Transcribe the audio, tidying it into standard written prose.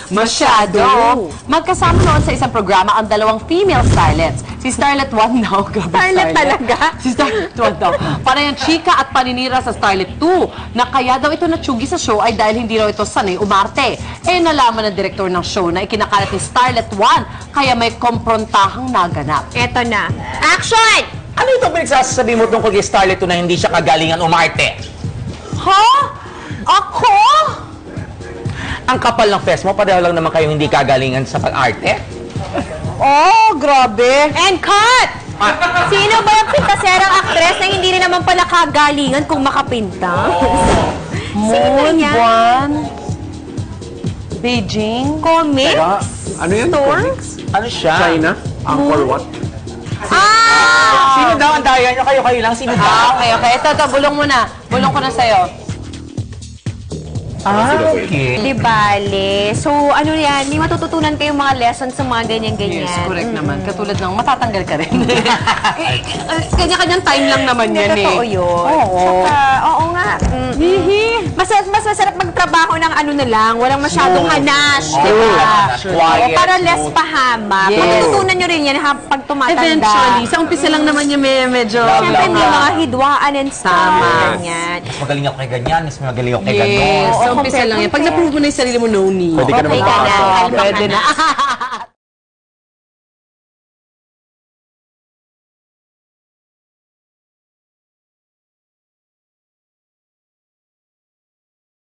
Masyado. Magkasama noon sa isang programa ang dalawang female starlets. Si Starlet 1 daw. Starlet talaga? Si Starlet 1 daw. Para yung chika at paninira sa Starlet 2 na kaya daw ito natsugi sa show ay dahil hindi raw ito sanay umarte. Nalaman ng direktor ng show na ikinakalat ni Starlet 1 kaya may komprontahang naganap. Eto na. Action! Ano ito pinagsasabi mo tungkol kay Starlet na hindi siya kagalingan umarte? Ha? Ako? Ang kapal ng fest mo, pareho lang naman kayo hindi kagalingan sa pag-arte? Oh, grabe. And cut! Sino ba yung pintaserang aktres na hindi rin naman pala kagalingan kung makapinta? Moon, Buwan, Beijing, Comics? Ano yan? Store? Ano siya? China? Angkor Wat? Sino daw ang daya nyo? Kayo lang. Sino daw? Okay. Ito, bulong mo na. Bulong ko na sa'yo. Okay. Di bale. So, ano yan, may matututunan kayong mga lessons sa mga ganyan-ganyan. Yes, correct naman. Katulad ng matatanggal ka rin. Kanya-kanyang time lang naman yan eh. Totoo yun. Oo. Saka, oo nga. Mas masarap magtrabaho ng ano na lang, walang masyadong hanash. Quiet. Para less pahamak. Yes. Matututunan nyo rin yan pag tumatanda. Eventually, sa umpisa lang naman yung medyo... Siyempre, may mga hidwaan and stuff. Tama. Ganyan. Mas magaling ako kay ganyan, mas magaling ako kay Yes, gano'n. sa umpisa lang yan. Pag na-prove mo na yung sarili mo, no need. Pwede ka na Okay ka na. magpapasok. Pwede na.